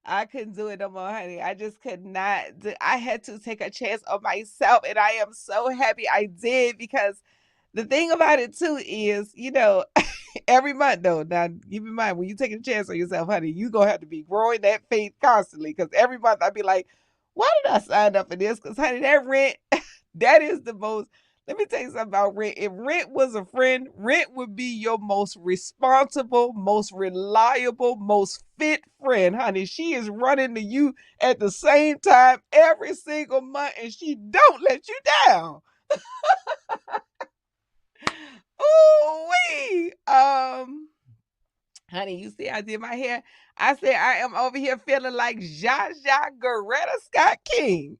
I couldn't do it no more, honey. I just could not. I had to take a chance on myself, and I am so happy I did because the thing about it too is, every month though. Now, keep in mind when you take a chance on yourself, honey, you gonna have to be growing that faith constantly. Because every month I'd be like, "Why did I sign up for this?" Because honey, that rent, that is the most. Let me tell you something about rent. If rent was a friend, rent would be your most responsible, most reliable, most fit friend, honey. She is running to you at the same time every single month, and she don't let you down. Ooh wee. Honey, you see, I did my hair. I said I am over here feeling like Zsa Zsa Goretta Scott King.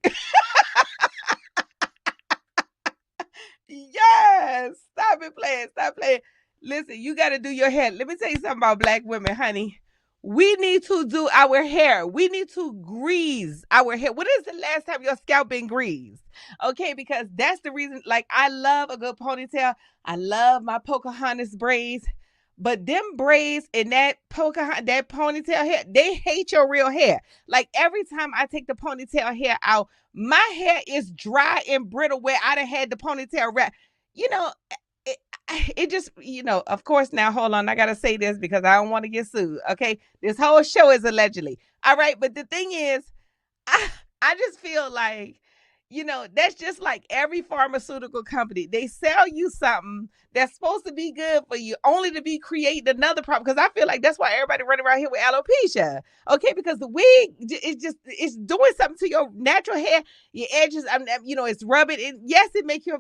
Yes, stop it playing, stop playing. Listen, you got to do your hair. Let me tell you something about black women, honey. We need to do our hair. We need to grease our hair. When is the last time your scalp been greased? Okay, because that's the reason. Like, I love a good ponytail. I love my Pocahontas braids. But them braids and that ponytail hair, they hate your real hair. Like every time I take the ponytail hair out, my hair is dry and brittle where I done had the ponytail wrap. You know, it, it just, of course, now hold on. I got to say this because I don't want to get sued. Okay. This whole show is allegedly. All right. But the thing is, I, I just feel like, that's just like every pharmaceutical company. They sell you something that's supposed to be good for you, only to be creating another problem. Because I feel like that's why everybody running around here with alopecia. Okay, because the wig it's doing something to your natural hair, your edges. It's rubbing. Yes, it make you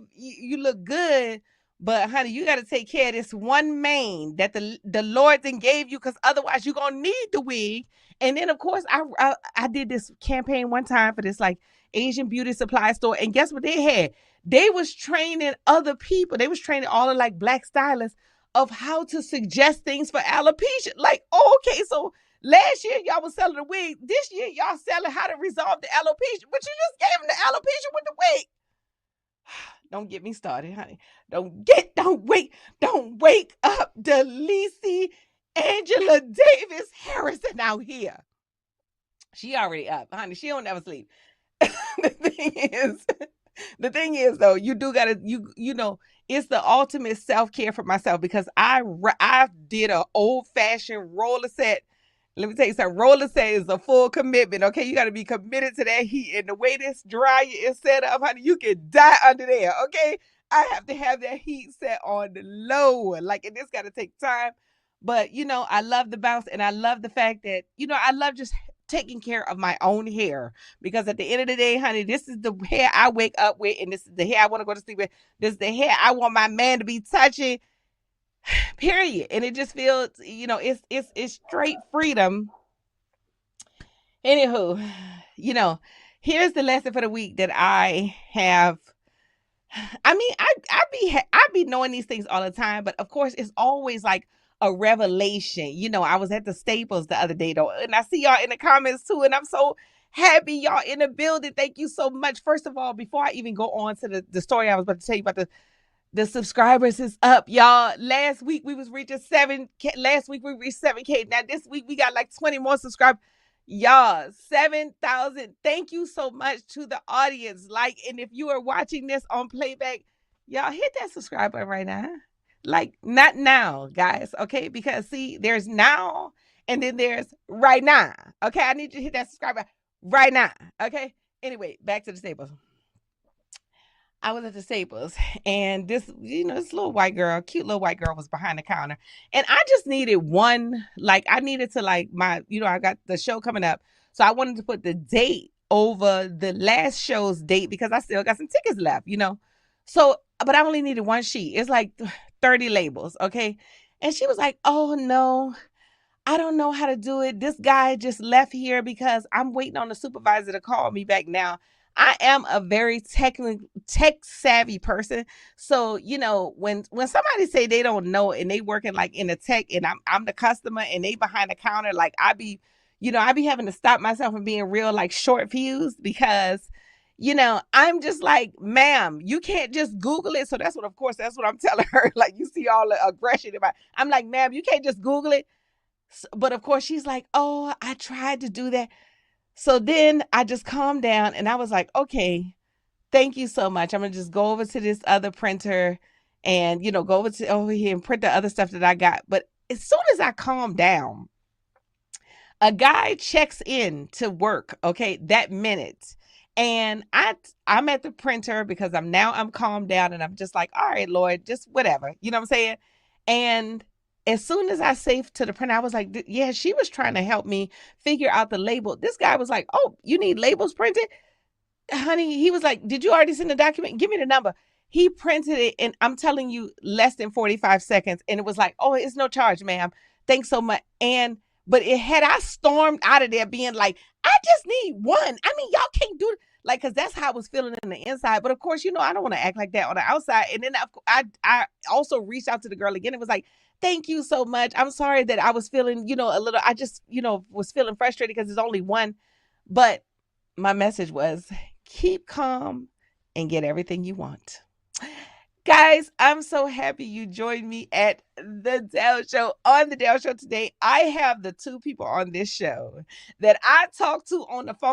look good. But honey, you got to take care of this one mane that the Lord then gave you, because otherwise you're gonna need the wig. And then of course I did this campaign one time for this like Asian beauty supply store, and guess what they had? They was training other people. They was training all of like black stylists of how to suggest things for alopecia. Like, okay, so last year y'all was selling the wig. This year y'all selling how to resolve the alopecia, but you just gave them the alopecia with the wig. Don't get me started, honey. Don't wake up Delisi Angela Davis Harrison out here. She already up, honey. She don't ever sleep. the thing is, the thing is though, you do gotta it's the ultimate self care for myself because I did a old fashioned roller set. Let me tell you something. Roller set is a full commitment. Okay, you got to be committed to that heat, and the way this dryer is set up, honey, you can die under there. Okay, I have to have that heat set on the low, like, and this got to take time. But I love the bounce, and I love the fact that I love just taking care of my own hair, because at the end of the day, honey, this is the hair I wake up with, and this is the hair I want to go to sleep with. This is the hair I want my man to be touching. Period. And it just feels, it's straight freedom. Anywho, here's the lesson for the week that I have. I mean, I be knowing these things all the time, but of course, it's always like a revelation. I was at the Staples the other day though, and I see y'all in the comments too, and I'm so happy y'all in the building. Thank you so much. First of all, before I even go on to the story I was about to tell you about, the subscribers is up, y'all. Last week we was reaching 7K. Last week we reached 7K. Now this week we got like 20 more subscribers. Y'all, 7,000. Thank you so much to the audience. Like, and if you are watching this on playback, y'all hit that subscribe button right now. Like, not now, guys. Okay, because see, there's now and then there's right now. Okay, I need you to hit that subscribe button right now. Okay. Anyway, back to the Staples. I was at the Staples, and this little white girl, cute little white girl, was behind the counter, and I just needed one. Like, I needed to like I got the show coming up, so I wanted to put the date over the last show's date because I still got some tickets left. So, but I only needed one sheet. It's like 30 labels, okay? And she was like, "Oh no, I don't know how to do it. This guy just left here because I'm waiting on the supervisor to call me back now." I am a very tech savvy person. So, when somebody say they don't know and they working like in the tech, and I'm the customer and they behind the counter, like I be having to stop myself from being real like short fused because I'm just like, ma'am, you can't just Google it. So that's what I'm telling her. Like, you see all the aggression in my, I'm like, ma'am, you can't just Google it. But of course, she's like, oh, I tried to do that. So then I just calmed down and I was like, okay, thank you so much. I'm gonna just go over to this other printer and go over here and print the other stuff that I got. But as soon as I calmed down, a guy checks in to work, okay, that minute. And I'm at the printer because I'm calmed down and I'm just like, all right, Lord, just whatever. You know what I'm saying? And as soon as I saved to the printer, I was like, yeah, she was trying to help me figure out the label. This guy was like, oh, you need labels printed? Honey, he was like, did you already send the document? Give me the number. He printed it, and I'm telling you, less than 45 seconds. And it was like, oh, it's no charge, ma'am. Thanks so much. But it had I stormed out of there being like, I just need one. I mean, y'all can't do it. Like, because that's how I was feeling in the inside. But of course, I don't want to act like that on the outside. And then I also reached out to the girl again. It was like, thank you so much. I'm sorry that I was feeling, a little, I just, was feeling frustrated because there's only one. But my message was keep calm and get everything you want. Guys, I'm so happy you joined me at the Dale Show. On the Dale Show today, I have the two people on this show that I talked to on the phone